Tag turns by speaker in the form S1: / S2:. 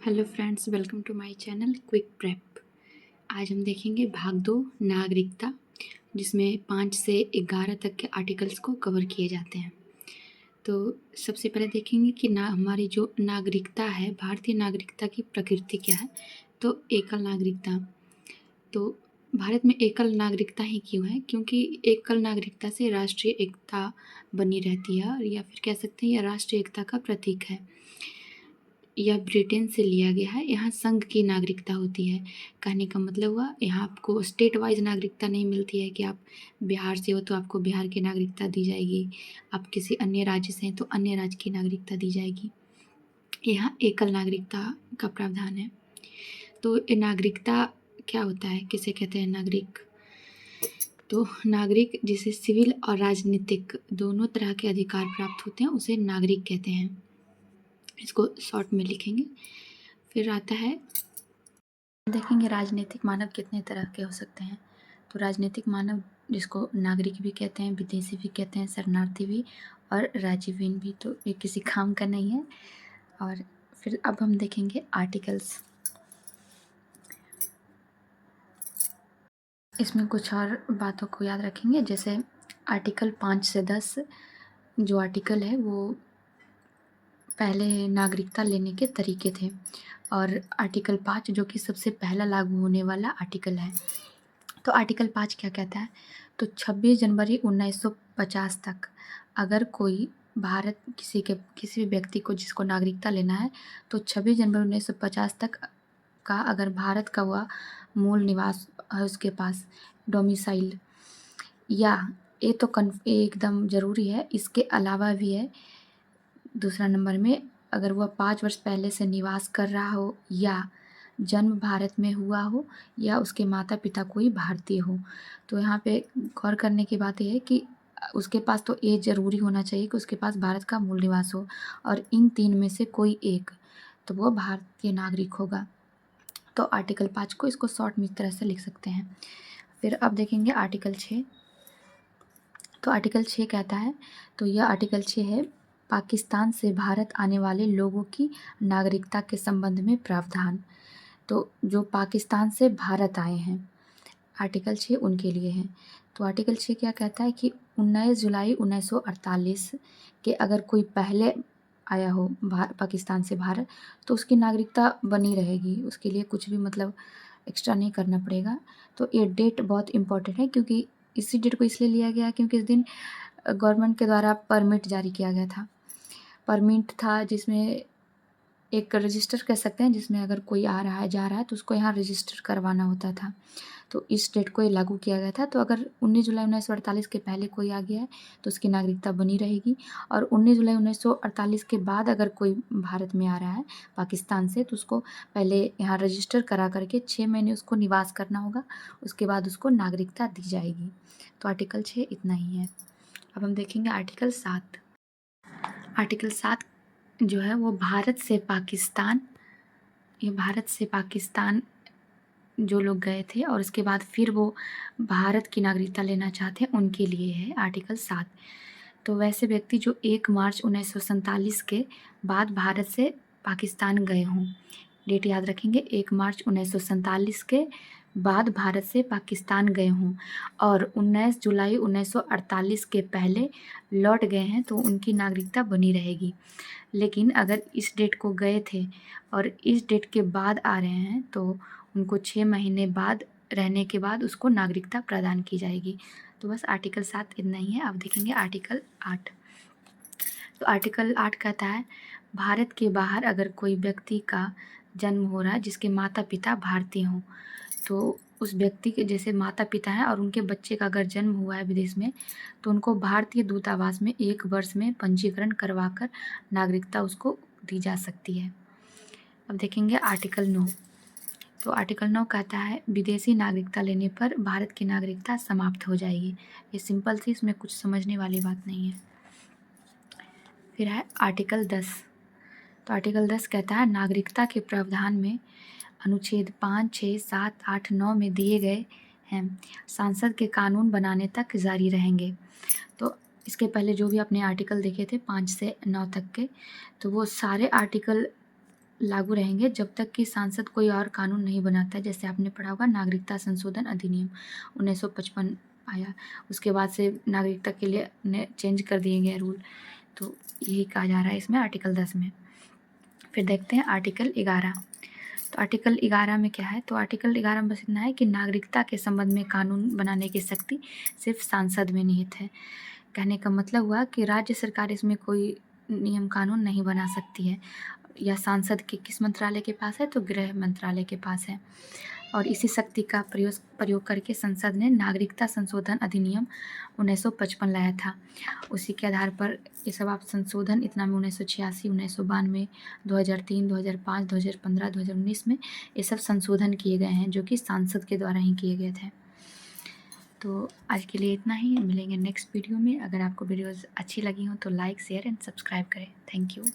S1: Hello friends, welcome to my channel quick prep. आज हम देखेंगे भाग 2 नागरिकता, जिसमें 5 से 11 तक के आर्टिकल्स को कवर किए जाते हैं। तो सबसे पहले देखेंगे कि हमारी जो नागरिकता है, भारतीय नागरिकता की प्रकृति क्या है। तो एकल नागरिकता। तो भारत में एकल नागरिकता ही क्यों है? क्योंकि एकल नागरिकता से राष्ट्रीय एकता बनी रहती है, या फिर कह सकते हैं यह राष्ट्रीय एकता का प्रतीक है। यह ब्रिटेन से लिया गया है। यहाँ संघ की नागरिकता होती है। कहने का मतलब हुआ, यहाँ आपको स्टेट वाइज नागरिकता नहीं मिलती है कि आप बिहार से हो तो आपको बिहार की नागरिकता दी जाएगी, आप किसी अन्य राज्य से हैं तो अन्य राज्य की नागरिकता दी जाएगी। यहाँ एकल नागरिकता का प्रावधान है। तो ये नागरिकता क्या होता है, किसे कहते हैं नागरिक? तो नागरिक जिसे सिविल और राजनीतिक दोनों तरह के अधिकार प्राप्त होते हैं, उसे नागरिक कहते हैं। इसको शॉर्ट में लिखेंगे। फिर आता है, देखेंगे राजनीतिक मानव कितने तरह के हो सकते हैं। तो राजनीतिक मानव, जिसको नागरिक भी कहते हैं, विदेशी भी कहते हैं, शरणार्थी भी और राजीवीन भी, तो ये किसी काम का नहीं है। और फिर अब हम देखेंगे आर्टिकल्स। इसमें कुछ और बातों को याद रखेंगे, जैसे आर्टिकल 5 से 10 जो आर्टिकल है वो पहले नागरिकता लेने के तरीके थे, और आर्टिकल 5 जो कि सबसे पहला लागू होने वाला आर्टिकल है। तो आर्टिकल 5 क्या कहता है? तो 26 जनवरी 1950 तक अगर कोई भारत किसी भी व्यक्ति को जिसको नागरिकता लेना है, तो 26 जनवरी 1950 तक का अगर भारत का हुआ मूल निवास है उसके पास, डोमिसाइल, या ये तो एकदम ज़रूरी है, इसके अलावा भी है दूसरा नंबर में, अगर वह 5 वर्ष पहले से निवास कर रहा हो, या जन्म भारत में हुआ हो, या उसके माता पिता कोई भारतीय हो। तो यहाँ पे गौर करने की बात यह है कि उसके पास तो ये ज़रूरी होना चाहिए कि उसके पास भारत का मूल निवास हो, और इन 3 में से कोई एक, तो वो भारतीय नागरिक होगा। तो आर्टिकल 5 को इसको शॉर्ट में इस तरह से लिख सकते हैं। फिर अब देखेंगे आर्टिकल 6। तो आर्टिकल 6 कहता है, तो यह आर्टिकल 6 है पाकिस्तान से भारत आने वाले लोगों की नागरिकता के संबंध में प्रावधान। तो जो पाकिस्तान से भारत आए हैं, आर्टिकल 6 उनके लिए है। तो आर्टिकल 6 क्या कहता है कि 19 जुलाई 1948 के अगर कोई पहले आया हो पाकिस्तान से भारत, तो उसकी नागरिकता बनी रहेगी, उसके लिए कुछ भी मतलब एक्स्ट्रा नहीं करना पड़ेगा। तो ये डेट बहुत इम्पॉर्टेंट है, क्योंकि इसी डेट को इसलिए लिया गया क्योंकि इस दिन गवर्नमेंट के द्वारा परमिट जारी किया गया था। परमिट था जिसमें एक रजिस्टर कह सकते हैं, जिसमें अगर कोई आ रहा है जा रहा है तो उसको यहाँ रजिस्टर करवाना होता था। तो इस डेट को ये लागू किया गया था। तो अगर 19 जुलाई 1948 के पहले कोई आ गया है तो उसकी नागरिकता बनी रहेगी, और 19 जुलाई 1948 के बाद अगर कोई भारत में आ रहा है पाकिस्तान से, तो उसको पहले यहाँ रजिस्टर करा करके 6 महीने उसको निवास करना होगा, उसके बाद उसको नागरिकता दी जाएगी। तो आर्टिकल 6 इतना ही है। अब हम देखेंगे आर्टिकल 7। आर्टिकल 7 जो है वो भारत से पाकिस्तान जो लोग गए थे और उसके बाद फिर वो भारत की नागरिकता लेना चाहते हैं, उनके लिए है आर्टिकल 7। तो वैसे व्यक्ति जो 1 मार्च 1947 के बाद भारत से पाकिस्तान गए हों, डेट याद रखेंगे, 1 मार्च 1947 के बाद भारत से पाकिस्तान गए हों, और 19 जुलाई 1948 के पहले लौट गए हैं, तो उनकी नागरिकता बनी रहेगी। लेकिन अगर इस डेट को गए थे और इस डेट के बाद आ रहे हैं, तो उनको 6 महीने बाद रहने के बाद उसको नागरिकता प्रदान की जाएगी। तो बस आर्टिकल 7 इतना ही है। अब देखेंगे आर्टिकल 8। तो आर्टिकल 8 कहता है, भारत के बाहर अगर कोई व्यक्ति का जन्म हो रहा है जिसके माता पिता भारतीय हों, तो उस व्यक्ति के जैसे माता पिता हैं और उनके बच्चे का अगर जन्म हुआ है विदेश में, तो उनको भारतीय दूतावास में 1 वर्ष में पंजीकरण करवाकर नागरिकता उसको दी जा सकती है। अब देखेंगे आर्टिकल 9। तो आर्टिकल 9 कहता है, विदेशी नागरिकता लेने पर भारत की नागरिकता समाप्त हो जाएगी। ये सिंपल सी, इसमें कुछ समझने वाली बात नहीं है। फिर है आर्टिकल 10। तो आर्टिकल 10 कहता है, नागरिकता के प्रावधान में अनुच्छेद 5, 6, 7, 8, 9 में दिए गए हैं सांसद के कानून बनाने तक जारी रहेंगे। तो इसके पहले जो भी अपने आर्टिकल देखे थे 5 से 9 तक के, तो वो सारे आर्टिकल लागू रहेंगे जब तक कि सांसद कोई और कानून नहीं बनाता है। जैसे आपने पढ़ा होगा नागरिकता संशोधन अधिनियम 1955 आया, उसके बाद से नागरिकता के लिए ने चेंज कर दिए गए रूल। तो यही कहा जा रहा है इसमें आर्टिकल 10 में। फिर देखते हैं आर्टिकल 11। तो आर्टिकल 11 में क्या है, तो आर्टिकल 11 में बस इतना है कि नागरिकता के संबंध में कानून बनाने की शक्ति सिर्फ सांसद में निहित है। कहने का मतलब हुआ कि राज्य सरकार इसमें कोई नियम कानून नहीं बना सकती है। या सांसद के किस मंत्रालय के पास है, तो गृह मंत्रालय के पास है। और इसी शक्ति का प्रयोग करके संसद ने नागरिकता संशोधन अधिनियम 1955 लाया था। उसी के आधार पर ये सब आप संशोधन इतना में 1986, 1992, 2003, 2005, 2015, 2019 में ये सब संशोधन किए गए हैं, जो कि सांसद के द्वारा ही किए गए थे। तो आज के लिए इतना ही, मिलेंगे नेक्स्ट वीडियो में। अगर आपको वीडियोज़ अच्छी लगी हो तो लाइक, शेयर एंड सब्सक्राइब करें। Thank you.